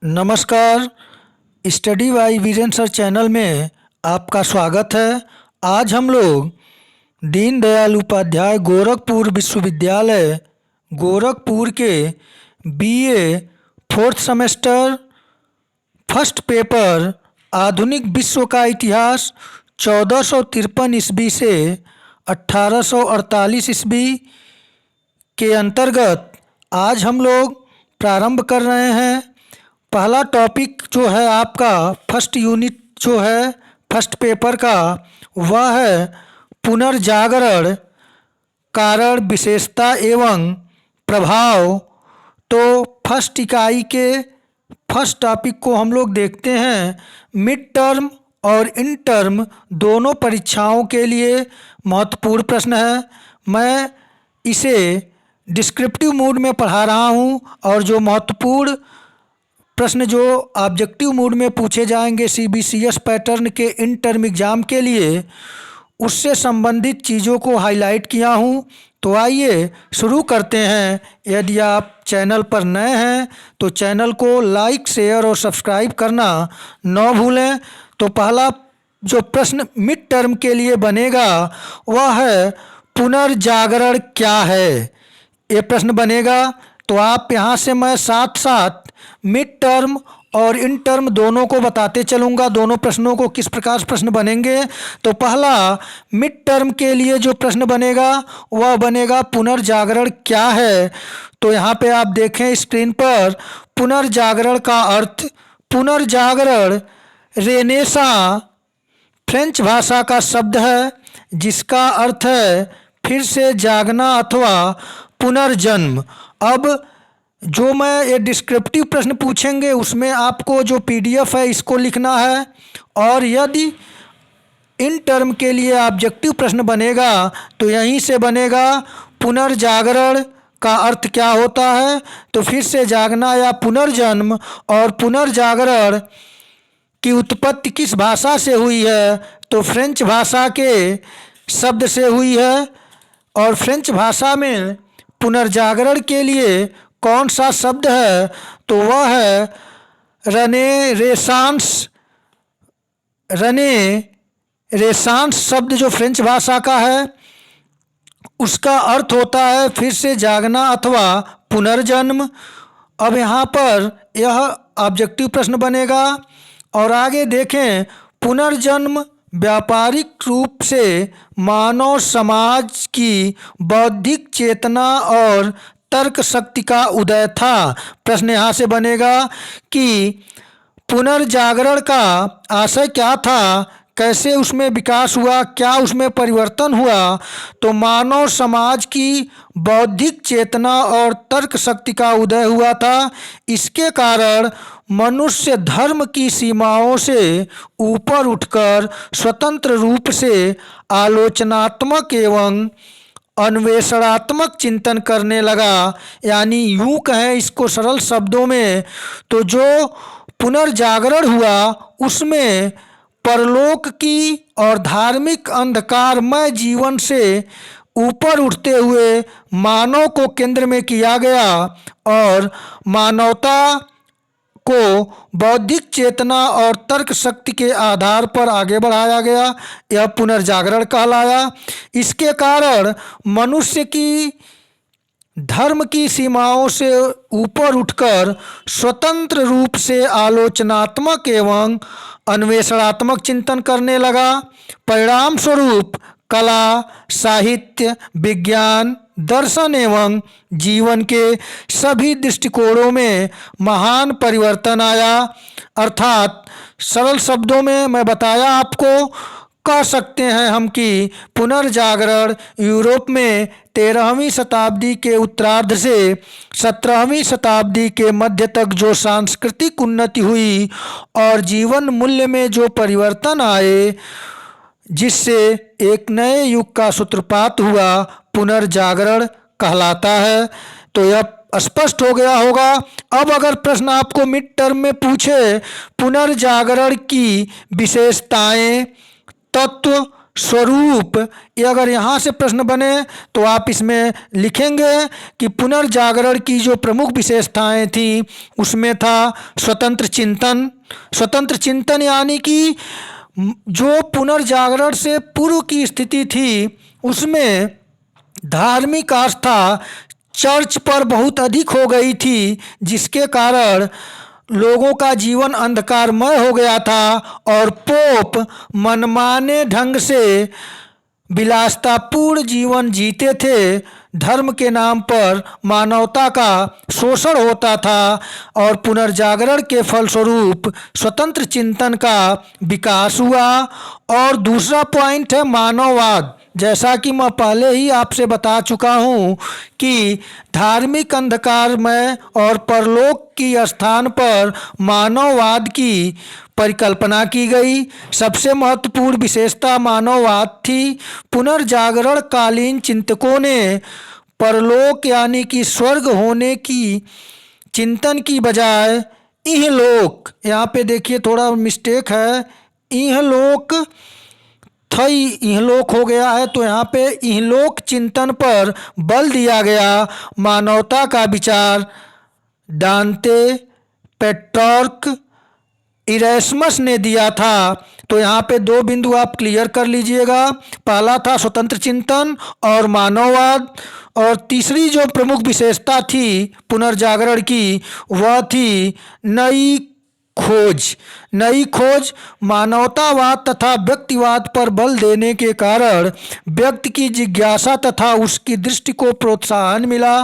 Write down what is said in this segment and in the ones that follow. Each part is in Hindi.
नमस्कार। Study by Virendra sir channel में आपका स्वागत है। आज हम लोग दीनदयाल उपाध्याय गोरखपुर विश्वविद्यालय गोरखपुर के BA fourth semester first paper आधुनिक विश्व का इतिहास 1453 ईस्वी से 1848 ईस्वी के अंतर्गत आज हम लोग प्रारंभ कर रहे हैं। पहला टॉपिक जो है आपका फर्स्ट यूनिट जो है फर्स्ट पेपर का वह है पुनर्जागरण, कारण, विशेषता एवं प्रभाव। तो फर्स्ट इकाई के फर्स्ट टॉपिक को हम लोग देखते हैं। मिड टर्म और इन टर्म दोनों परीक्षाओं के लिए महत्वपूर्ण प्रश्न है। मैं इसे डिस्क्रिप्टिव मोड में पढ़ा रहा हूँ और जो महत्वपूर्ण प्रश्न जो ऑब्जेक्टिव मोड में पूछे जाएंगे सीबीसीएस पैटर्न के इन टर्म एग्ज़ाम के लिए, उससे संबंधित चीज़ों को हाईलाइट किया हूँ। तो आइए शुरू करते हैं। यदि आप चैनल पर नए हैं तो चैनल को लाइक, शेयर और सब्सक्राइब करना न भूलें। तो पहला जो प्रश्न मिड टर्म के लिए बनेगा वह है पुनर्जागरण क्या है, ये प्रश्न बनेगा। तो आप यहाँ से मैं साथ साथ मिड टर्म और इन टर्म दोनों को बताते चलूँगा, दोनों प्रश्नों को किस प्रकार से प्रश्न बनेंगे। तो पहला मिड टर्म के लिए जो प्रश्न बनेगा वह बनेगा पुनर्जागरण क्या है। तो यहाँ पे आप देखें स्क्रीन पर पुनर्जागरण का अर्थ। पुनर्जागरण रेनेसां फ्रेंच भाषा का शब्द है जिसका अर्थ है फिर से जागना अथवा पुनर्जन्म। अब जो मैं ये डिस्क्रिप्टिव प्रश्न पूछेंगे उसमें आपको जो पीडीएफ है इसको लिखना है, और यदि इन टर्म के लिए ऑब्जेक्टिव प्रश्न बनेगा तो यहीं से बनेगा पुनर्जागरण का अर्थ क्या होता है। तो फिर से जागना या पुनर्जन्म, और पुनर्जागरण की उत्पत्ति किस भाषा से हुई है, तो फ्रेंच भाषा के शब्द से हुई है। और फ्रेंच भाषा में पुनर्जागरण के लिए कौन सा शब्द है, तो वह है रेनेसांस। रेनेसांस शब्द जो फ्रेंच भाषा का है उसका अर्थ होता है फिर से जागना अथवा पुनर्जन्म। अब यहाँ पर यह ऑब्जेक्टिव प्रश्न बनेगा। और आगे देखें, पुनर्जन्म व्यापारिक रूप से मानव समाज की बौद्धिक चेतना और तर्क शक्ति का उदय था। प्रश्न यहाँ से बनेगा कि पुनर्जागरण का आशय क्या था, कैसे उसमें विकास हुआ, क्या उसमें परिवर्तन हुआ। तो मानव समाज की बौद्धिक चेतना और तर्क शक्ति का उदय हुआ था। इसके कारण मनुष्य धर्म की सीमाओं से ऊपर उठकर स्वतंत्र रूप से आलोचनात्मक एवं अन्वेषणात्मक चिंतन करने लगा। यानी यूँ कहें इसको सरल शब्दों में, तो जो पुनर्जागरण हुआ उसमें परलोक की और धार्मिक अंधकारमय जीवन से ऊपर उठते हुए मानव को केंद्र में किया गया और मानवता को बौद्धिक चेतना और तर्क शक्ति के आधार पर आगे बढ़ाया गया। यह पुनर्जागरण कहलाया। इसके कारण मनुष्य की धर्म की सीमाओं से ऊपर उठकर स्वतंत्र रूप से आलोचनात्मक एवं अन्वेषणात्मक चिंतन करने लगा। परिणाम स्वरूप कला, साहित्य, विज्ञान, दर्शन एवं जीवन के सभी दृष्टिकोणों में महान परिवर्तन आया। अर्थात सरल शब्दों में मैं बताया आपको, कह सकते हैं हम कि पुनर्जागरण यूरोप में 13वीं शताब्दी के उत्तरार्ध से 17वीं शताब्दी के मध्य तक जो सांस्कृतिक उन्नति हुई और जीवन मूल्य में जो परिवर्तन आए, जिससे एक नए युग का सूत्रपात हुआ, पुनर्जागरण कहलाता है। तो यह स्पष्ट हो गया होगा। अब अगर प्रश्न आपको मिड टर्म में पूछे पुनर्जागरण की विशेषताएं, तत्व, स्वरूप, ये अगर यहाँ से प्रश्न बने तो आप इसमें लिखेंगे कि पुनर्जागरण की जो प्रमुख विशेषताएं थी उसमें था स्वतंत्र चिंतन। स्वतंत्र चिंतन यानी कि जो पुनर्जागरण से पूर्व की स्थिति थी उसमें धार्मिक आस्था चर्च पर बहुत अधिक हो गई थी, जिसके कारण लोगों का जीवन अंधकारमय हो गया था और पोप मनमाने ढंग से विलासितापूर्ण जीवन जीते थे। धर्म के नाम पर मानवता का शोषण होता था और पुनर्जागरण के फलस्वरूप स्वतंत्र चिंतन का विकास हुआ। और दूसरा पॉइंट है मानववाद। जैसा कि मैं पहले ही आपसे बता चुका हूँ कि धार्मिक अंधकार में और परलोक की स्थान पर मानववाद की परिकल्पना की गई। सबसे महत्वपूर्ण विशेषता मानववाद थी। पुनर्जागरण कालीन चिंतकों ने परलोक यानी कि स्वर्ग होने की चिंतन की बजाय इहलोक, यहाँ पे देखिए थोड़ा मिस्टेक है, इहलोक थई इहलोक हो गया है, तो यहाँ पे इहलोक चिंतन पर बल दिया गया। मानवता का विचार डांते, पेट्रार्क, इरेस्मस ने दिया था। तो यहाँ पे दो बिंदु आप क्लियर कर लीजिएगा। पहला था स्वतंत्र चिंतन और मानववाद, और तीसरी जो प्रमुख विशेषता थी पुनर्जागरण की वह थी नई खोज। नई खोज मानवतावाद तथा व्यक्तिवाद पर बल देने के कारण व्यक्ति की जिज्ञासा तथा उसकी दृष्टि को प्रोत्साहन मिला।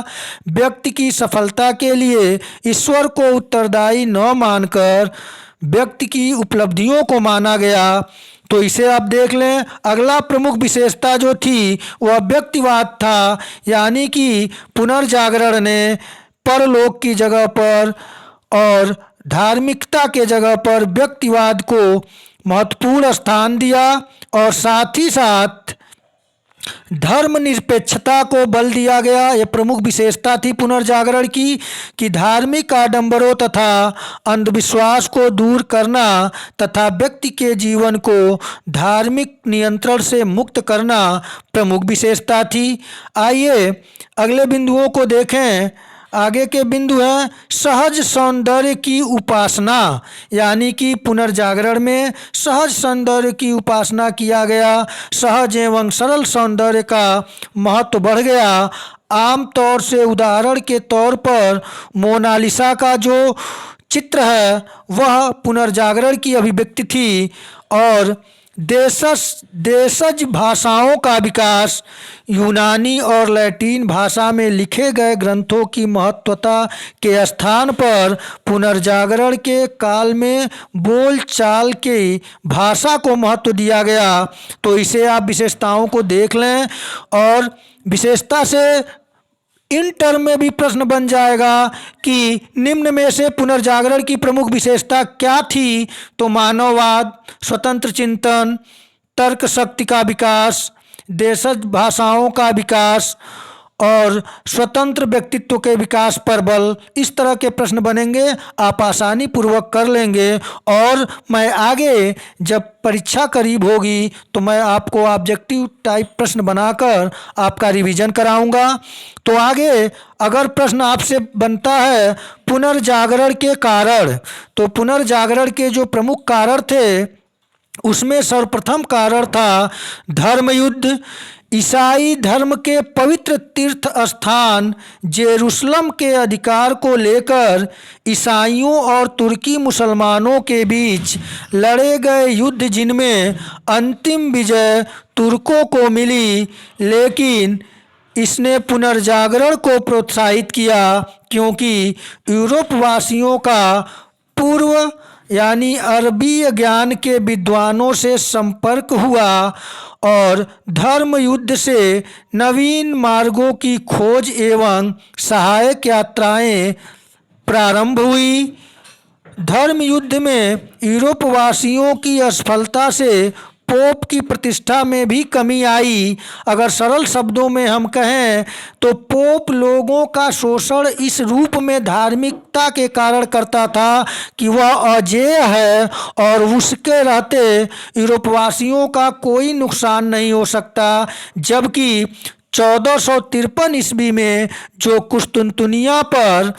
व्यक्ति की सफलता के लिए ईश्वर को उत्तरदायी न मानकर व्यक्ति की उपलब्धियों को माना गया। तो इसे आप देख लें। अगला प्रमुख विशेषता जो थी वह व्यक्तिवाद था, यानी कि पुनर्जागरण ने परलोक की जगह पर और धार्मिकता के जगह पर व्यक्तिवाद को महत्वपूर्ण स्थान दिया और साथ ही साथ धर्मनिरपेक्षता को बल दिया गया। यह प्रमुख विशेषता थी पुनर्जागरण की कि धार्मिक आडंबरों तथा अंधविश्वास को दूर करना तथा व्यक्ति के जीवन को धार्मिक नियंत्रण से मुक्त करना प्रमुख विशेषता थी। आइए अगले बिंदुओं को देखें। आगे के बिंदु हैं सहज सौंदर्य की उपासना, यानी कि पुनर्जागरण में सहज सौंदर्य की उपासना किया गया। सहज एवं सरल सौंदर्य का महत्व बढ़ गया। आम तौर से उदाहरण के तौर पर मोनालिसा का जो चित्र है वह पुनर्जागरण की अभिव्यक्ति थी। और देशज भाषाओं का विकास, यूनानी और लैटिन भाषा में लिखे गए ग्रंथों की महत्वता के स्थान पर पुनर्जागरण के काल में बोलचाल की भाषा को महत्व दिया गया। तो इसे आप विशेषताओं को देख लें और विशेषता से इन टर्म में भी प्रश्न बन जाएगा कि निम्न में से पुनर्जागरण की प्रमुख विशेषता क्या थी। तो मानववाद, स्वतंत्र चिंतन, तर्क शक्ति का विकास, देशज भाषाओं का विकास और स्वतंत्र व्यक्तित्व के विकास पर बल। इस तरह के प्रश्न बनेंगे, आप आसानी पूर्वक कर लेंगे। और मैं आगे जब परीक्षा करीब होगी तो मैं आपको ऑब्जेक्टिव टाइप प्रश्न बनाकर आपका रिवीजन कराऊंगा। तो आगे अगर प्रश्न आपसे बनता है पुनर्जागरण के कारण, तो पुनर्जागरण के जो प्रमुख कारण थे उसमें सर्वप्रथम कारण था धर्मयुद्ध। ईसाई धर्म के पवित्र तीर्थ स्थान जेरूसलम के अधिकार को लेकर ईसाइयों और तुर्की मुसलमानों के बीच लड़े गए युद्ध, जिनमें अंतिम विजय तुर्कों को मिली, लेकिन इसने पुनर्जागरण को प्रोत्साहित किया क्योंकि यूरोपवासियों का पूर्व यानी अरबी ज्ञान के विद्वानों से संपर्क हुआ और धर्म युद्ध से नवीन मार्गों की खोज एवं सहायक यात्राएं प्रारंभ हुई। धर्म युद्ध में यूरोपवासियों की असफलता से पोप की प्रतिष्ठा में भी कमी आई। अगर सरल शब्दों में हम कहें तो पोप लोगों का शोषण इस रूप में धार्मिकता के कारण करता था कि वह अजेय है और उसके रहते यूरोपवासियों का कोई नुकसान नहीं हो सकता। जबकि 1453 ईस्वी में जो कुस्तुनतुनिया पर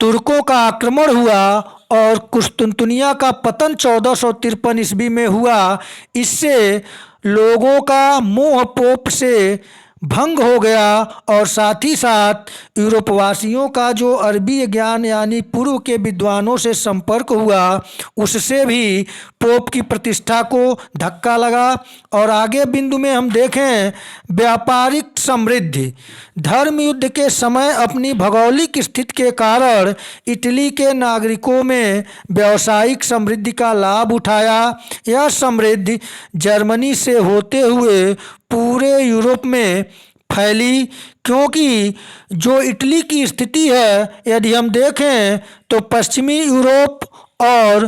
तुर्कों का आक्रमण हुआ और कुस्तुनतुनिया का पतन 1453 ईस्वी में हुआ, इससे लोगों का मोह पोप से भंग हो गया और साथ ही साथ यूरोपवासियों का जो अरबी ज्ञान यानी पूर्व के विद्वानों से संपर्क हुआ, उससे भी पोप की प्रतिष्ठा को धक्का लगा। और आगे बिंदु में हम देखें व्यापारिक समृद्धि। धर्म युद्ध के समय अपनी भौगोलिक स्थिति के कारण इटली के नागरिकों में व्यावसायिक समृद्धि का लाभ उठाया। यह समृद्धि जर्मनी से होते हुए पूरे यूरोप में फैली, क्योंकि जो इटली की स्थिति है यदि हम देखें तो पश्चिमी यूरोप और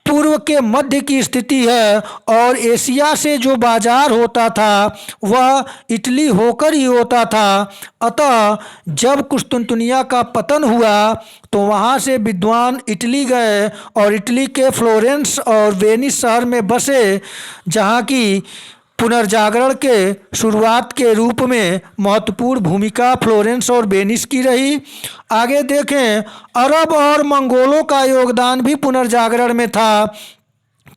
पूर्व के मध्य की स्थिति है और एशिया से जो बाजार होता था वह इटली होकर ही होता था। अतः जब कुस्तुनतुनिया का पतन हुआ तो वहाँ से विद्वान इटली गए और इटली के फ्लोरेंस और वेनिस शहर में बसे, जहाँ की पुनर्जागरण के शुरुआत के रूप में महत्वपूर्ण भूमिका फ्लोरेंस और वेनिस की रही। आगे देखें अरब और मंगोलों का योगदान भी पुनर्जागरण में था,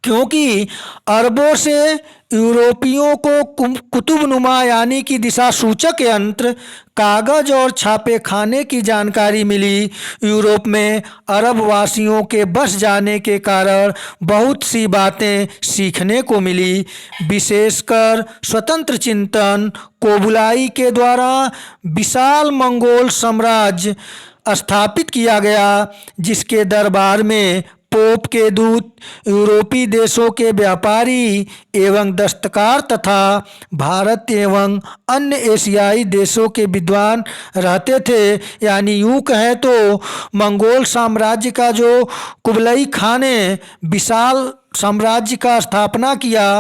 क्योंकि अरबों से यूरोपियों को कुतुबनुमा यानी कि दिशा सूचक यंत्र, कागज और छापे खाने की जानकारी मिली। यूरोप में अरब वासियों के बस जाने के कारण बहुत सी बातें सीखने को मिली। विशेषकर स्वतंत्र चिंतन कोबुलाई के द्वारा विशाल मंगोल साम्राज्य स्थापित किया गया, जिसके दरबार में पोप के दूत यूरोपीय देशों के व्यापारी एवं दस्तकार तथा भारत एवं अन्य एशियाई देशों के विद्वान रहते थे। यानी यूँ कहें तो मंगोल साम्राज्य का जो कुबलई खान ने विशाल साम्राज्य का स्थापना किया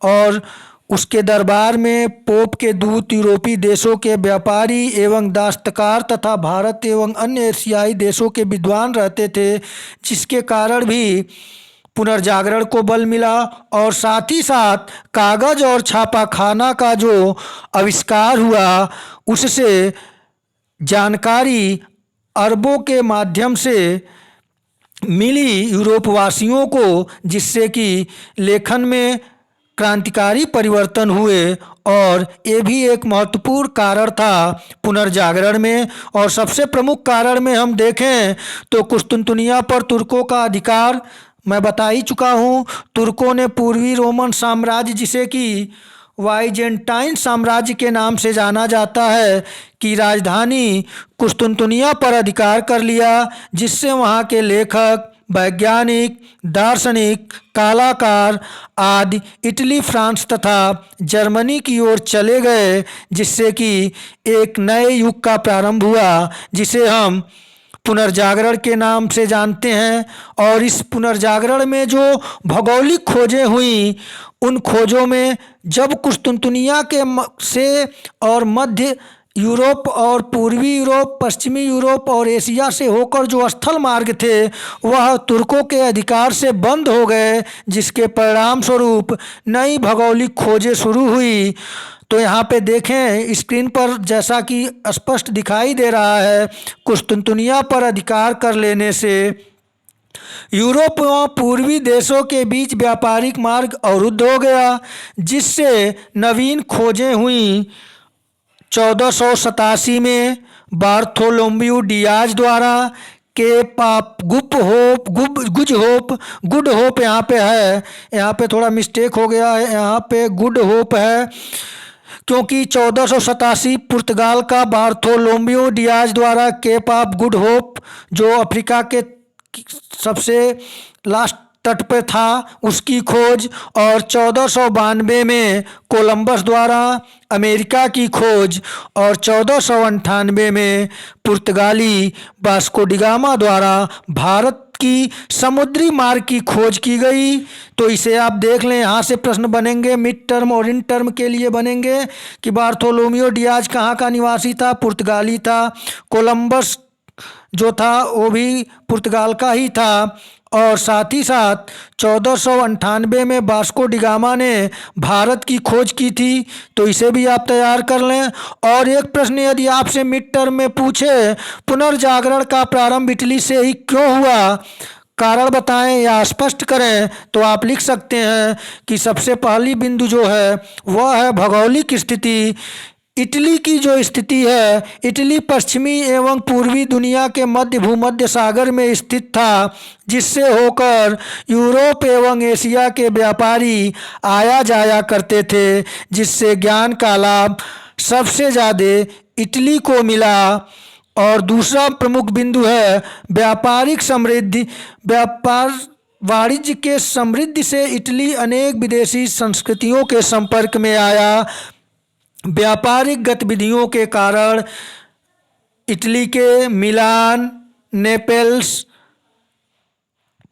और उसके दरबार में पोप के दूत यूरोपीय देशों के व्यापारी एवं दस्तकार तथा भारत एवं अन्य एशियाई देशों के विद्वान रहते थे, जिसके कारण भी पुनर्जागरण को बल मिला। और साथ ही साथ कागज और छापाखाना का जो आविष्कार हुआ उससे जानकारी अरबों के माध्यम से मिली यूरोपवासियों को, जिससे कि लेखन में क्रांतिकारी परिवर्तन हुए और ये भी एक महत्वपूर्ण कारण था पुनर्जागरण में। और सबसे प्रमुख कारण में हम देखें तो कुस्तुनतुनिया पर तुर्कों का अधिकार मैं बता ही चुका हूँ। तुर्कों ने पूर्वी रोमन साम्राज्य, जिसे कि वाइजेंटाइन साम्राज्य के नाम से जाना जाता है, की राजधानी कुस्तुनतुनिया पर अधिकार कर लिया, जिससे वहाँ के लेखक, वैज्ञानिक, दार्शनिक, कलाकार आदि इटली, फ्रांस तथा जर्मनी की ओर चले गए, जिससे कि एक नए युग का प्रारंभ हुआ, जिसे हम पुनर्जागरण के नाम से जानते हैं। और इस पुनर्जागरण में जो भौगोलिक खोजें हुई, उन खोजों में जब कुस्तुनतुनिया के से और मध्य यूरोप और पूर्वी यूरोप, पश्चिमी यूरोप और एशिया से होकर जो स्थल मार्ग थे वह तुर्कों के अधिकार से बंद हो गए, जिसके परिणाम स्वरूप नई भौगोलिक खोजें शुरू हुई। तो यहाँ पे देखें स्क्रीन पर जैसा कि स्पष्ट दिखाई दे रहा है, कुस्तुनतुनिया पर अधिकार कर लेने से यूरोप व पूर्वी देशों के बीच व्यापारिक मार्ग अवरुद्ध हो गया, जिससे नवीन खोजें हुई। 1487 में बार्थोलोम्यू डियाज द्वारा केप ऑफ गुड होप यहाँ पे है, यहाँ पे थोड़ा मिस्टेक हो गया है, यहाँ पे गुड होप है, क्योंकि 1487 पुर्तगाल का बार्थोलोम्यू डियाज द्वारा केप ऑफ गुड होप, जो अफ्रीका के सबसे लास्ट तट पे था, उसकी खोज, और 1492 में कोलंबस द्वारा अमेरिका की खोज, और 1498 में पुर्तगाली वास्को डी गामा द्वारा भारत की समुद्री मार्ग की खोज की गई। तो इसे आप देख लें, यहाँ से प्रश्न बनेंगे मिड टर्म और इन टर्म के लिए बनेंगे कि बार्थोलोमियो डियाज कहाँ का निवासी था, पुर्तगाली था। कोलंबस जो था वो भी पुर्तगाल का ही था। और साथ ही साथ 1498 में वास्को डिगामा ने भारत की खोज की थी। तो इसे भी आप तैयार कर लें। और एक प्रश्न यदि आपसे मिड टर्म में पूछे पुनर्जागरण का प्रारंभ इटली से ही क्यों हुआ, कारण बताएं या स्पष्ट करें, तो आप लिख सकते हैं कि सबसे पहली बिंदु जो है वह है भौगोलिक स्थिति। इटली की जो स्थिति है, इटली पश्चिमी एवं पूर्वी दुनिया के मध्य भूमध्य सागर में स्थित था, जिससे होकर यूरोप एवं एशिया के व्यापारी आया जाया करते थे, जिससे ज्ञान का लाभ सबसे ज़्यादा इटली को मिला। और दूसरा प्रमुख बिंदु है व्यापारिक समृद्धि। वाणिज्य के समृद्धि से इटली अनेक विदेशी संस्कृतियों के संपर्क में आया। व्यापारिक गतिविधियों के कारण इटली के मिलान, नेपल्स,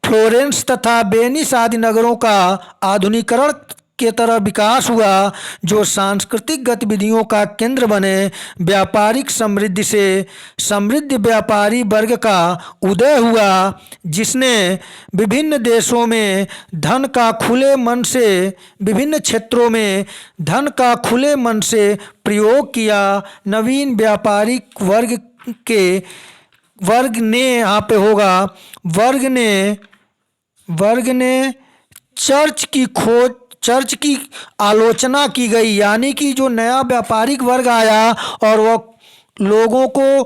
फ्लोरेंस तथा वेनिस आदि नगरों का आधुनिकीकरण के तरह विकास हुआ, जो सांस्कृतिक गतिविधियों का केंद्र बने। व्यापारिक समृद्धि से समृद्ध व्यापारी वर्ग का उदय हुआ, जिसने विभिन्न देशों में धन का खुले मन से विभिन्न क्षेत्रों में धन का खुले मन से प्रयोग किया। नवीन व्यापारिक वर्ग ने यहाँ पे होगा वर्ग ने चर्च की आलोचना की गई, यानी कि जो नया व्यापारिक वर्ग आया और वह लोगों को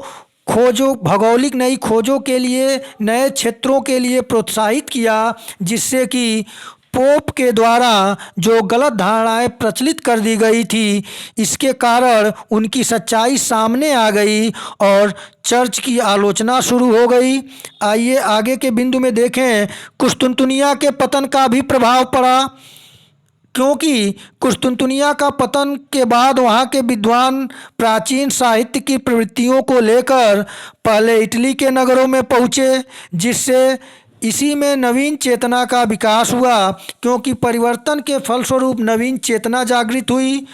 भौगोलिक नई खोजों के लिए नए क्षेत्रों के लिए प्रोत्साहित किया, जिससे कि पोप के द्वारा जो गलत धारणाएं प्रचलित कर दी गई थी, इसके कारण उनकी सच्चाई सामने आ गई और चर्च की आलोचना शुरू हो गई। आइए आगे के बिंदु में देखें। कुस्तुनतुनिया के पतन का भी प्रभाव पड़ा, क्योंकि कुस्तुनतुनिया का पतन के बाद वहाँ के विद्वान प्राचीन साहित्य की प्रवृत्तियों को लेकर पहले इटली के नगरों में पहुँचे, जिससे इसी में नवीन चेतना का विकास हुआ, क्योंकि परिवर्तन के फलस्वरूप नवीन चेतना जागृत हुई।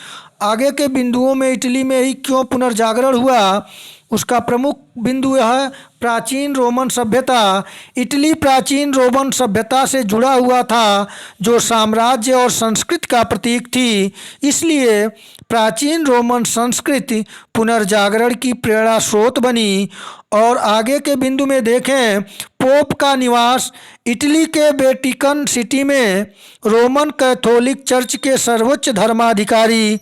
आगे के बिंदुओं में इटली में ही क्यों पुनर्जागरण हुआ, उसका प्रमुख बिंदु है प्राचीन रोमन सभ्यता। इटली प्राचीन रोमन सभ्यता से जुड़ा हुआ था, जो साम्राज्य और संस्कृति का प्रतीक थी। इसलिए प्राचीन रोमन संस्कृति पुनर्जागरण की प्रेरणा स्रोत बनी। और आगे के बिंदु में देखें, पोप का निवास। इटली के वेटिकन सिटी में रोमन कैथोलिक चर्च के सर्वोच्च धर्माधिकारी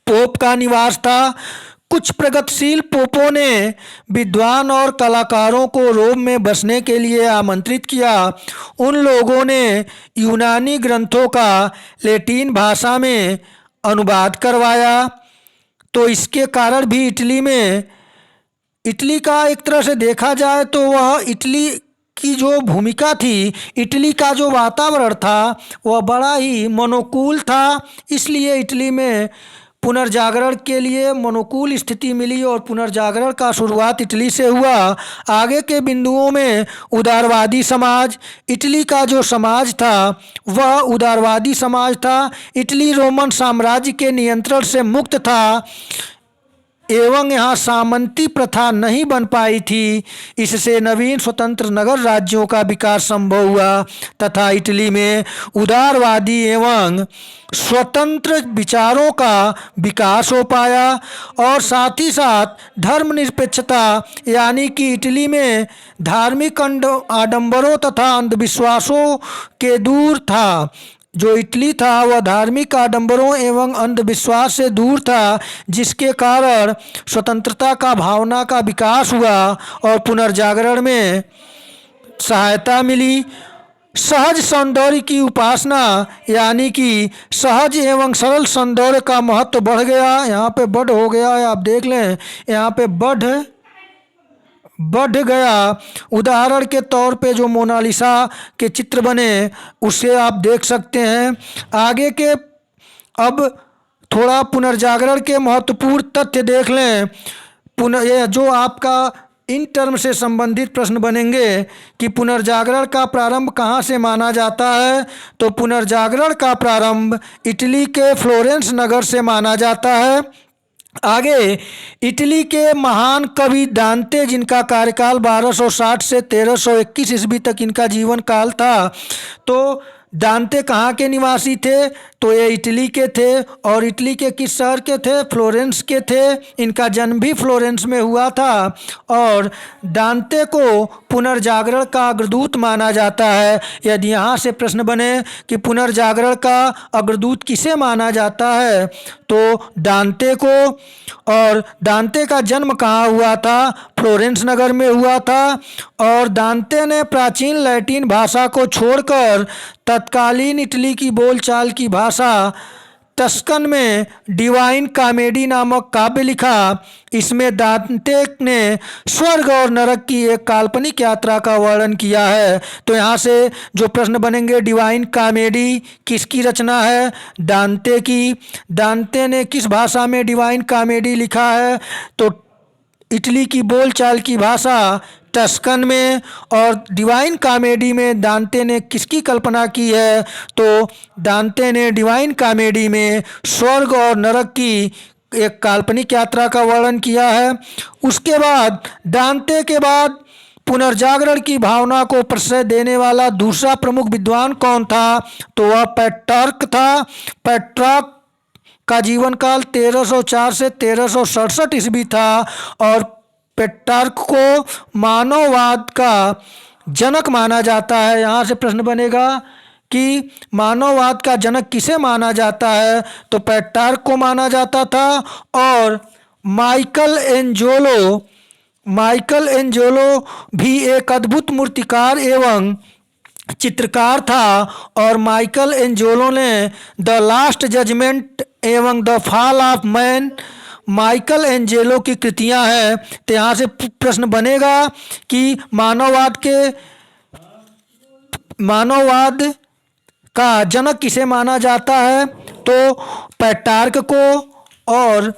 पोप का निवास था। कुछ प्रगतिशील पोपों ने विद्वान और कलाकारों को रोम में बसने के लिए आमंत्रित किया। उन लोगों ने यूनानी ग्रंथों का लैटिन भाषा में अनुवाद करवाया। तो इसके कारण भी इटली का एक तरह से देखा जाए तो वह इटली की जो भूमिका थी, इटली का जो वातावरण था, वह बड़ा ही मनोकूल था। इसलिए इटली में पुनर्जागरण के लिए मनोकूल स्थिति मिली और पुनर्जागरण का शुरुआत इटली से हुआ। आगे के बिंदुओं में उदारवादी समाज। इटली का जो समाज था वह उदारवादी समाज था। इटली रोमन साम्राज्य के नियंत्रण से मुक्त था एवं यहाँ सामंती प्रथा नहीं बन पाई थी। इससे नवीन स्वतंत्र नगर राज्यों का विकास संभव हुआ तथा इटली में उदारवादी एवं स्वतंत्र विचारों का विकास हो पाया। और साथ ही साथ धर्मनिरपेक्षता, यानी कि इटली में धार्मिक आडंबरों तथा अंधविश्वासों के दूर था। जो इटली था वह धार्मिक आडंबरों एवं अंधविश्वास से दूर था, जिसके कारण स्वतंत्रता का भावना का विकास हुआ और पुनर्जागरण में सहायता मिली। सहज सौंदर्य की उपासना, यानी कि सहज एवं सरल सौंदर्य का महत्व बढ़ गया। यहाँ पे बढ़ हो गया है, आप देख लें, यहाँ पे बढ़ गया। उदाहरण के तौर पे जो मोनालिसा के चित्र बने उसे आप देख सकते हैं। आगे के अब थोड़ा पुनर्जागरण के महत्वपूर्ण तथ्य देख लें। ये जो आपका इन टर्म से संबंधित प्रश्न बनेंगे कि पुनर्जागरण का प्रारंभ कहाँ से माना जाता है। तो पुनर्जागरण का प्रारंभ इटली के फ्लोरेंस नगर से माना जाता है। आगे इटली के महान कवि दांते, जिनका कार्यकाल 1260 से 1321 ईस्वी तक इनका जीवन काल था। तो दांते कहाँ के निवासी थे? तो ये इटली के थे। और इटली के किस शहर के थे? फ्लोरेंस के थे। इनका जन्म भी फ्लोरेंस में हुआ था। और दांते को पुनर्जागरण का अग्रदूत माना जाता है। यदि यहाँ से प्रश्न बने कि पुनर्जागरण का अग्रदूत किसे माना जाता है, तो दांते को। और दांते का जन्म कहाँ हुआ था? फ्लोरेंस नगर में हुआ था। और दांते ने प्राचीन लैटिन भाषा को छोड़कर तत्कालीन इटली की बोलचाल की भाषा टस्कन में डिवाइन कॉमेडी नामक काव्य लिखा। इसमें दांते ने स्वर्ग और नरक की एक काल्पनिक यात्रा का वर्णन किया है। तो यहाँ से जो प्रश्न बनेंगे, डिवाइन कॉमेडी किसकी रचना है? दांते की। दांते ने किस भाषा में डिवाइन कॉमेडी लिखा है? तो इटली की बोलचाल की भाषा टस्कन में। और डिवाइन कॉमेडी में दांते ने किसकी कल्पना की है? तो दांते ने डिवाइन कॉमेडी में स्वर्ग और नरक की एक काल्पनिक यात्रा का वर्णन किया है। उसके बाद दांते के बाद पुनर्जागरण की भावना को प्रश्रय देने वाला दूसरा प्रमुख विद्वान कौन था? तो वह पेट्रार्क था। पेट्रार्क का जीवन काल 1304 से 1367 ईस्वी था। और पेट्रार्क को मानववाद का जनक माना जाता है। यहाँ से प्रश्न बनेगा कि मानववाद का जनक किसे माना जाता है? तो पेट्रार्क को माना जाता था। और माइकल एंजेलो भी एक अद्भुत मूर्तिकार एवं चित्रकार था। और माइकल एंजेलो ने द लास्ट जजमेंट एवं the fall of man Michael Angelo की कृतियां हैं। तो यहाँ से प्रश्न बनेगा कि मानववाद का जनक किसे माना जाता है? तो पेट्रार्क को। और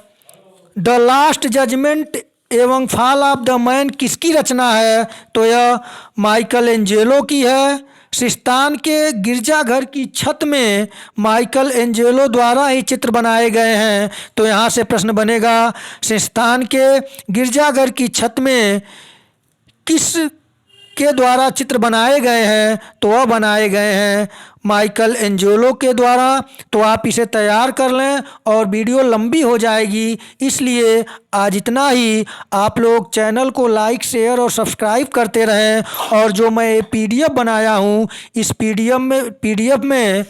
द लास्ट जजमेंट एवं फॉल ऑफ द मैन किसकी रचना है? तो यह माइकल एंजेलो की है। सिस्तान के गिरजाघर की छत में माइकल एंजेलो द्वारा ही चित्र बनाए गए हैं। तो यहाँ से प्रश्न बनेगा, सिस्तान के गिरजाघर की छत में किस के द्वारा चित्र बनाए गए हैं? तो वह बनाए गए हैं माइकल एंजेलो के द्वारा। तो आप इसे तैयार कर लें और वीडियो लंबी हो जाएगी, इसलिए आज इतना ही। आप लोग चैनल को लाइक, शेयर और सब्सक्राइब करते रहें। और जो मैं ये PDF बनाया हूँ, इस PDF में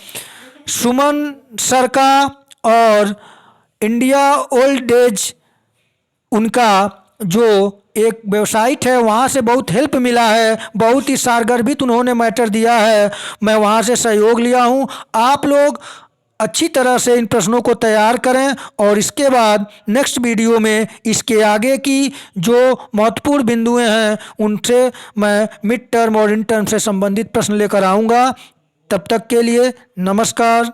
सुमन सर का और इंडिया ओल्ड एज उनका जो एक वेबसाइट है, वहाँ से बहुत हेल्प मिला है। बहुत ही सारगर्भित उन्होंने मैटर दिया है। मैं वहाँ से सहयोग लिया हूँ। आप लोग अच्छी तरह से इन प्रश्नों को तैयार करें और इसके बाद नेक्स्ट वीडियो में इसके आगे की जो महत्वपूर्ण बिंदुएं हैं उनसे मैं मिड टर्म और इन टर्म से संबंधित प्रश्न लेकर आऊँगा। तब तक के लिए नमस्कार।